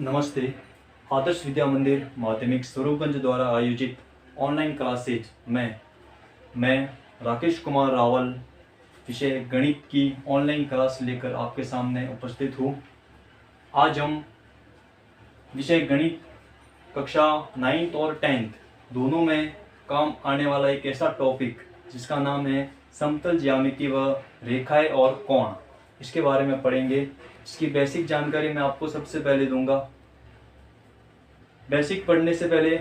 नमस्ते। आदर्श विद्या मंदिर माध्यमिक स्वरूपगंज द्वारा आयोजित ऑनलाइन क्लासेज में मैं राकेश कुमार रावल विषय गणित की ऑनलाइन क्लास लेकर आपके सामने उपस्थित हूँ। आज हम विषय गणित कक्षा 9th और 10th दोनों में काम आने वाला एक ऐसा टॉपिक जिसका नाम है समतल ज्यामिति व रेखाएं और कोण, इसके बारे में पढ़ेंगे। इसकी बेसिक जानकारी मैं आपको सबसे पहले दूंगा। बेसिक पढ़ने से पहले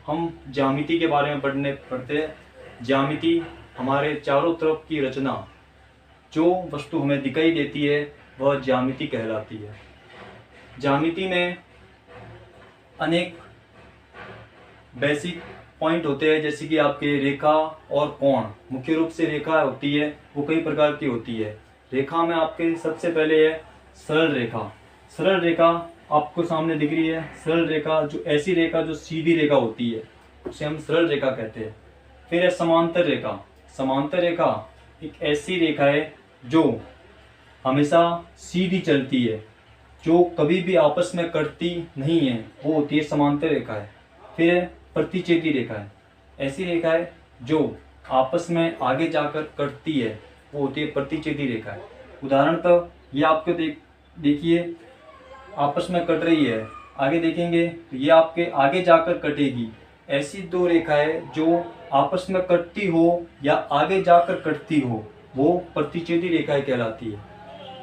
हम ज्यामिति के बारे में पढ़ते हैं। ज्यामिति हमारे चारों तरफ की रचना, जो वस्तु हमें दिखाई देती है वह ज्यामिति कहलाती है। ज्यामिति में अनेक बेसिक पॉइंट होते हैं, जैसे कि आपके रेखा और कोण। मुख्य रूप से रेखा होती है वो कई प्रकार की होती है। रेखा में आपके सबसे पहले है सरल रेखा। सरल रेखा आपको सामने दिख रही है। सरल रेखा जो ऐसी रेखा जो सीधी रेखा होती है उसे हम सरल रेखा कहते हैं। फिर है समांतर रेखा। समांतर रेखा एक ऐसी रेखा है जो हमेशा सीधी चलती है, जो कभी भी आपस में कटती नहीं है, वो होती है समांतर रेखा है। फिर है प्रतिच्छेदी रेखा है। ऐसी रेखा है जो आपस में आगे जाकर कटती है, वो होती है प्रतिच्छेदी रेखा है। उदाहरण तो ये आपको देखिए आपस में कट रही है, आगे देखेंगे तो ये आपके आगे जाकर कटेगी। ऐसी दो रेखाएं जो आपस में कटती हो या आगे जाकर कटती हो, वो प्रतिच्छेदी रेखाएं कहलाती है।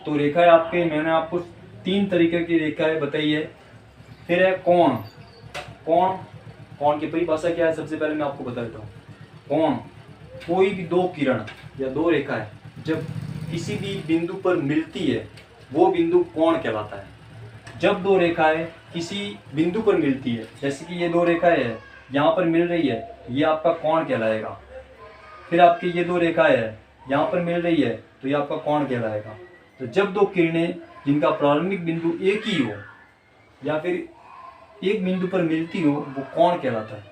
तो रेखाएं मैंने आपको 3 तरीके की रेखाएं बताई है। फिर है कोण। कोण की परिभाषा क्या है, सबसे पहले मैं आपको बता देता हूँ। कोण कोई भी दो किरण या दो रेखाएं जब किसी भी बिंदु पर मिलती है वो बिंदु कोण कहलाता है। जब दो रेखाएं किसी बिंदु पर मिलती है, जैसे कि ये दो रेखाएं हैं यहाँ पर मिल रही है, ये आपका कोण कहलाएगा। फिर आपकी ये दो रेखाएं हैं यहाँ पर मिल रही है तो ये आपका कोण कहलाएगा। तो जब दो किरणें जिनका प्रारंभिक बिंदु एक ही हो या फिर एक बिंदु पर मिलती हो, वो कोण कहलाता है।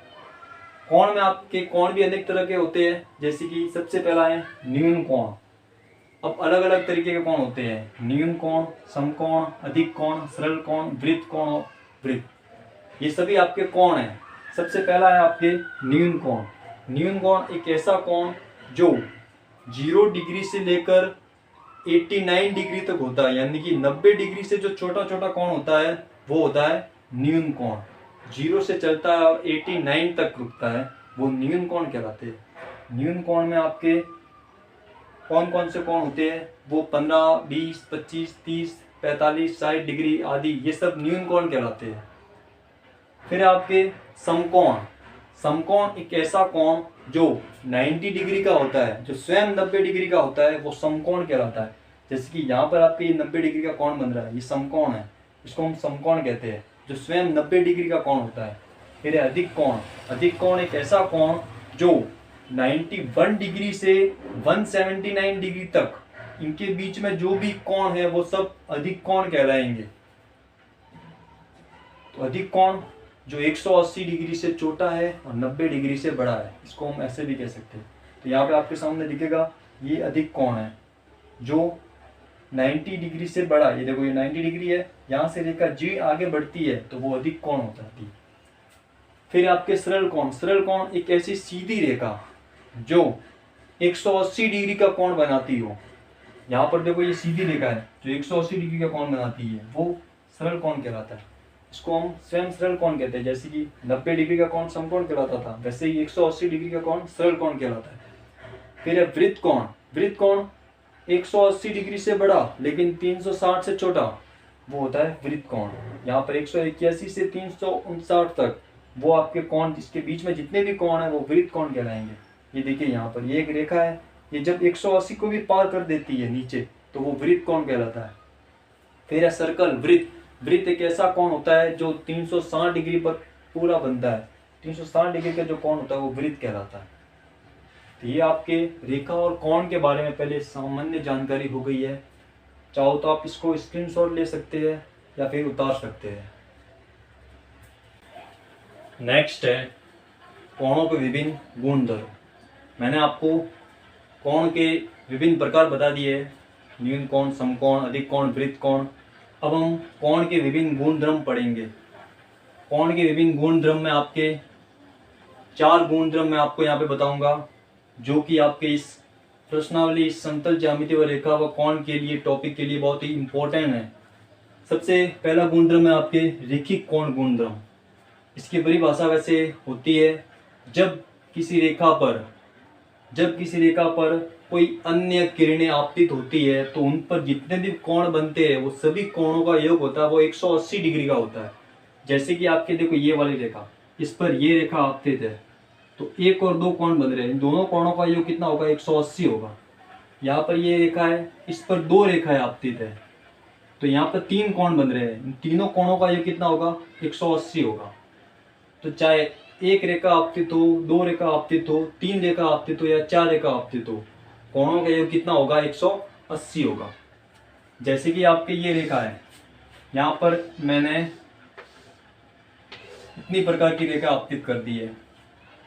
कोण में आपके कोण भी अनेक तरह के होते हैं, जैसे कि सबसे पहला है न्यून कोण। अब अलग अलग तरीके के कोण होते हैं, न्यून कोण, समकोण, अधिक कोण, सरल कोण, वृत्त कोण और वृत्त। ये सभी आपके कोण हैं। सबसे पहला है आपके न्यून कोण। न्यून कोण एक ऐसा कोण जो 0 डिग्री से लेकर 89 डिग्री तक होता है, यानी कि 90 डिग्री से जो छोटा छोटा कोण होता है वो होता है न्यून कोण। 0 से चलता है और 89 तक रुकता है, वो न्यून कोण कहलाते हैं। न्यून कोण में आपके कौन कौन से कोण होते हैं, वो 15, 20, 25, 30, 45, 60 डिग्री आदि, ये सब न्यून कोण कहलाते हैं। फिर आपके समकोण। समकोण एक ऐसा कोण जो 90 डिग्री का होता है, जो स्वयं 90 डिग्री का होता है, वो समकोण कहलाता है। जैसे कि यहाँ पर आपके 90 डिग्री का कोण बन रहा है, ये समकोण है, इसको हम समकोण कहते हैं, जो स्वयं 90 डिग्री का कोण होता है। फिर है अधिक कोण। अधिक कोण एक ऐसा कोण जो 91 डिग्री से 179 डिग्री तक, इनके बीच में जो भी कोण है वो सब अधिक कोण कहलाएंगे। तो अधिक कोण जो 180 डिग्री से छोटा है और 90 डिग्री से बड़ा है, इसको हम ऐसे भी कह सकते हैं। तो यहाँ पे आपके सामने दिखेगा ये अधिक कोण है जो 90 डिग्री से बड़ा। ये देखो ये 90 डिग्री है, यहाँ से रेखा जी आगे बढ़ती है तो वो अधिक कोण हो जाती है। फिर आपके सरल कोण। सरल कोण एक ऐसी सीधी रेखा जो 180 डिग्री का कोण बनाती हो। यहाँ पर देखो ये सीधी रेखा है जो 180 डिग्री का कोण बनाती है, वो सरल कोण कहलाता है। इसको हम स्वयं सरल कोण कहते हैं। जैसे कि 90 डिग्री का कोण समकोण कहलाता था, वैसे ही 180 डिग्री का कोण सरल कोण कहलाता है। फिर है वृत्त कोण। वृत्त कोण 180 डिग्री से बड़ा लेकिन 360 से छोटा, वो होता है वृत्त कोण। यहाँ पर 181 से 359 तक वो आपके कोण, जिसके बीच में जितने भी कोण है वो वृत्त कोण कहलाएंगे। ये देखिए यहाँ पर ये एक रेखा है, ये जब 180 को भी पार कर देती है नीचे तो वो वृत्त कोण कहलाता है। फिर है सर्कल। वृत्त एक ऐसा कोण होता है जो 360 डिग्री पर पूरा बनता है। 360 डिग्री का जो कोण होता है वो वृत्त कहलाता है। तो ये आपके रेखा और कोण के बारे में पहले सामान्य जानकारी हो गई है। चाहो तो आप इसको स्क्रीनशॉट ले सकते हैं या फिर उतार सकते हैं। नेक्स्ट है कोणों के विभिन्न गुणधर्म। मैंने आपको कोण के विभिन्न प्रकार बता दिए, न्यून कोण, समकोण, अधिक कोण, वृत्त कोण। अब हम कोण के विभिन्न गुणधर्म पढ़ेंगे। कोण के विभिन्न गुणधर्म में आपके 4 गुणधर्म मैं आपको यहाँ पे बताऊंगा, जो कि आपके इस प्रश्नावली, इस समतल ज्यामिति व रेखा व कोण के लिए, टॉपिक के लिए बहुत ही इंपॉर्टेंट है। सबसे पहला गुणधर्म है आपके रेखिक कोण गुणधर्म। इसकी परिभाषा वैसे होती है, जब किसी रेखा पर कोई अन्य किरणें आपतित होती है तो उन पर जितने भी कोण बनते हैं वो सभी कोणों का योग होता है वो 180 डिग्री का होता है। जैसे कि आपके देखो ये वाली रेखा, इस पर ये रेखा आपतित है तो 1 और 2 कोण बन रहे हैं, इन दोनों कोणों का योग कितना होगा? 180 होगा। यहाँ पर ये रेखा है, इस पर 2 रेखाएं आपतित है तो यहाँ पर 3 कोण बन रहे हैं, इन तीनों कोणों का योग कितना होगा? 180 होगा। तो चाहे 1 रेखा आपतित हो, 2 रेखा आपतित हो, 3 रेखा आपतित हो या 4 रेखा आपतित हो, कोणों का योग कितना होगा? 180 होगा। जैसे कि आपके ये रेखा है, यहाँ पर मैंने इतनी प्रकार की रेखा आपतित कर दी है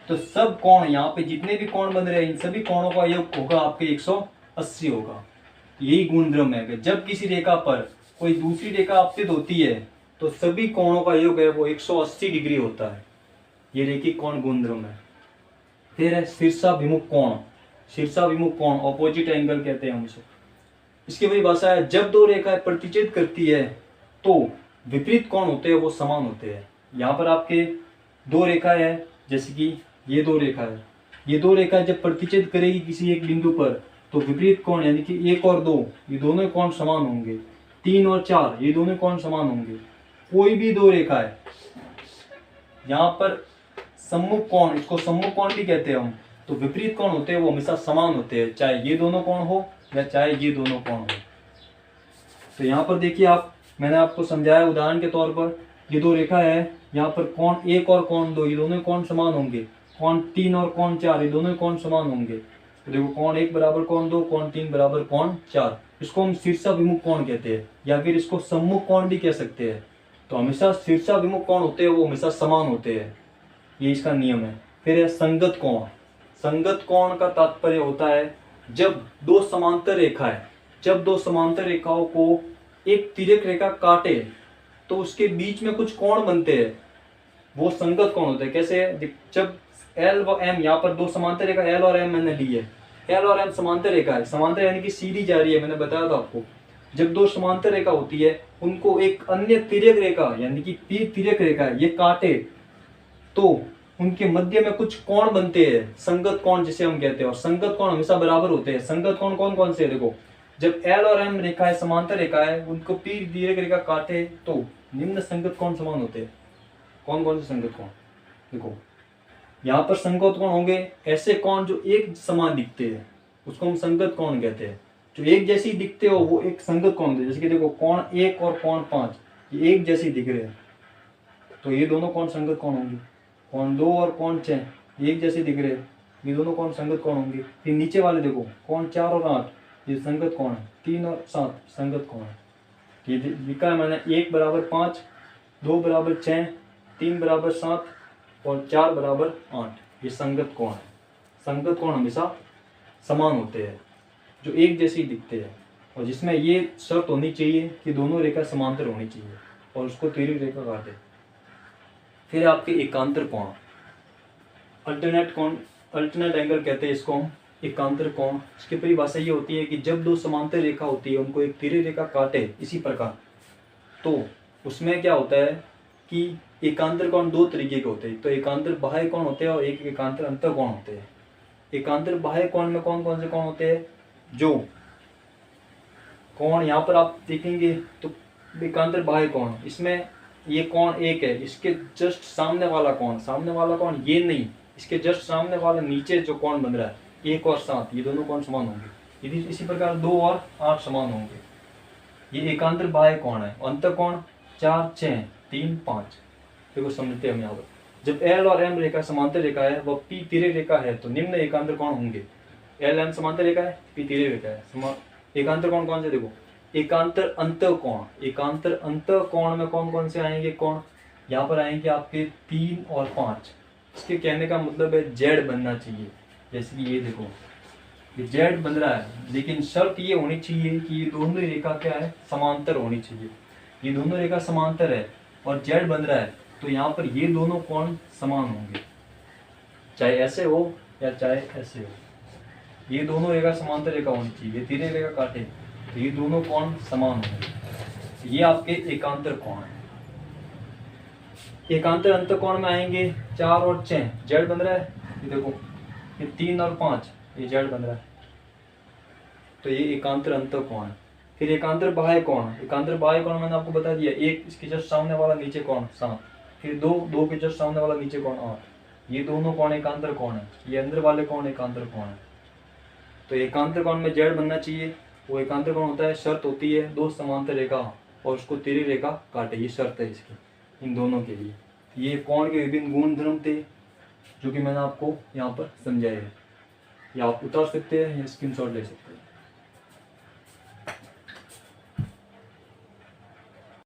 तो सब कोण, यहाँ पे जितने भी कोण बन रहे हैं इन सभी कोणों का योग होगा आपके 180 होगा। यही गुणधर्म है कि जब किसी रेखा पर कोई दूसरी रेखा आपतित होती है तो सभी कोणों का योग है वो 180 डिग्री होता है। ये रेखिक कोण गुणधर्म है। फिर है शीर्षाभिमुख कोण। शीर्षाभिमुख कोण, ऑपोजिट एंगल कहते हैं हम इसे। इसकी वही भाषा है, जब 2 रेखाएं प्रतिच्छेद करती है तो विपरीत कोण होते हैं वो समान होते हैं। यहाँ पर आपके 2 रेखाएं हैं, जैसे कि ये 2 रेखा है, ये 2 रेखाएं जब प्रतिच्छेद करेगी किसी एक बिंदु पर तो विपरीत कोण यानी कि 1 और 2 ये दोनों कोण समान होंगे, 3 और 4 ये दोनों कोण समान होंगे। कोई भी 2 रेखाएं यहाँ पर सम्मुख कोण, इसको सम्मुख कोण भी कहते हैं हम, तो विपरीत कोण होते हैं वो हमेशा समान होते हैं, चाहे ये दोनों कोण हो या चाहे ये दोनों कोण हो। तो यहाँ पर देखिए आप, मैंने आपको समझाया उदाहरण के तौर पर, ये 2 रेखा है, यहाँ पर कोण 1 और कोण 2 ये दोनों कोण समान होंगे, कोण 3 और कोण 4 ये दोनों कोण समान होंगे। तो देखो कोण 1 बराबर कोण 2, कोण 3 बराबर कोण 4, इसको हम शीर्षाभिमुख कोण कहते हैं या फिर इसको सम्मुख कोण भी कह सकते हैं। तो हमेशा शीर्षाभिमुख कोण होते हैं वो हमेशा समान होते हैं, ये इसका नियम है। फिर है संगत कोण। संगत कोण का तात्पर्य होता है जब 2 समांतर रेखाओं को एक तिर्यक रेखा काटे तो उसके बीच में कुछ कोण बनते हैं, वो संगत कोण होते हैं। कैसे? जब L व M, यहाँ पर 2 समांतर रेखा L और M मैंने ली है, L और M समांतर रेखा है, समांतर यानी कि सीधी जा रही है, मैंने बताया था आपको। जब 2 समांतर रेखा होती है उनको एक अन्य तिर्यक रेखा यानी कि P तिर्यक रेखा है ये काटे तो उनके मध्य में कुछ कोण बनते हैं, संगत कोण जिसे हम कहते हैं। और संगत कोण हमेशा बराबर होते हैं। संगत कोण कौन कौन से? देखो, जब L और M रेखा है, समांतर रेखा है, उनको P तिर्यक रेखा काटे तो निम्न संगत कोण समान होते हैं। कौन कौन से संगत कोण? देखो, यहाँ पर संगत कोण होंगे ऐसे कोण जो एक समान दिखते हैं, उसको हम संगत कोण कहते हैं। जो एक जैसी दिखते हो वो एक संगत कोण होते हैं। जैसे कि देखो, कोण 1 और कोण 5 ये एक जैसे दिख रहे हैं तो ये दोनों कोण संगत कोण होंगे। कोण 2 और कोण 6 एक जैसे दिख रहे हैं, ये दोनों कोण संगत कोण होंगे। फिर नीचे वाले देखो, कोण 4 और 8 ये संगत कोण है, 3 और 7 संगत कोण है। ये लिखा है मैंने, 1 बराबर 5, 2 बराबर 6, 3 बराबर 7 और 4 बराबर 8, ये संगत कोण है। संगत कोण हमेशा समान होते हैं, जो एक जैसे ही दिखते हैं, और जिसमें ये शर्त होनी चाहिए कि दोनों रेखा समांतर होनी चाहिए और उसको तिर्यक रेखा काटे। फिर आपके एकांतर कोण, अल्टरनेट कोण, अल्टरनेट एंगल कहते हैं इसको हम, एकांतर कोण। इसकी परिभाषा ये होती है कि जब 2 समांतर रेखा होती है उनको एक तिर्यक रेखा काटे इसी प्रकार, तो उसमें क्या होता है कि एकांतर कोण 2 तरीके के होते हैं। तो एकांतर बाह्य कोण होते हैं और एक एकांतर अंतर कोण होते हैं। एकांतर बाह्य कोण में कौन कौन से कोण होते हैं? जो कोण यहाँ पर आप देखेंगे तो एकांतर बाह्य कोण, इसमें ये कोण 1 है, इसके जस्ट सामने वाला कोण ये नहीं, इसके जस्ट सामने वाला नीचे जो कोण बन रहा है 1 और 7 ये दोनों कोण समान होंगे। यदि इसी प्रकार 2 और 8 समान होंगे, ये एकांतर बाह्य कोण है। अंतर कोण 4, 6, 3, 5 देखो समझते हैं हम यहाँ पर। जब L और M रेखा समांतर रेखा है वह P तिर्यक रेखा है तो निम्न एकांतर कोण होंगे। L M समांतर रेखा है, P तिर्यक रेखा है। एकांतर कोण कौन से? देखो, एकांतर अंत कोण। एकांतर अंत कोण में कौन कौन से आएंगे कोण? यहाँ पर आएंगे आपके 3 और 5। इसके कहने का मतलब है Z बनना चाहिए। जैसे कि ये देखो, ये Z बन रहा है, लेकिन शर्त ये होनी चाहिए कि ये दोनों रेखा क्या है? समांतर होनी चाहिए। ये दोनों रेखा समांतर है और जेड बन रहा है, तो यहाँ पर ये दोनों कोण समान होंगे, चाहे ऐसे हो या चाहे ऐसे हो। ये दोनों रेखा समांतर रेखा होनी चाहिए, ये तिरछी रेखा काटे तो ये दोनों कोण समान होंगे। ये आपके एकांतर कोण है। एकांतर अंतःकोण में आएंगे 4 और 6, जेड बन रहा है, ये देखो ये 3 और 5, ये जेड बन रहा है, तो ये एकांतर अंतःकोण है। फिर एकांतर बाह्य कोण, एकांतर बाह्य कोण मैंने आपको बता दिया, एक इसके जस्ट सामने वाला नीचे कोण 7, फिर दो के जस्ट सामने वाला नीचे कोण 8, ये दोनों कोण एकांतर कोण है, ये अंदर वाले कोण एकांतर कोण है। तो एकांतर कोण में जेड बनना चाहिए, वो एकांतर कोण होता है, शर्त होती है दो समांतर रेखा और उसको तिरछी रेखा काटे, ये शर्त है इसकी इन दोनों के लिए। ये कोण के विभिन्न गुण धर्म थे जो कि मैंने आपको यहाँ पर समझाए हैं, या आप उतार सकते हैं या स्क्रीनशॉट ले सकते हैं।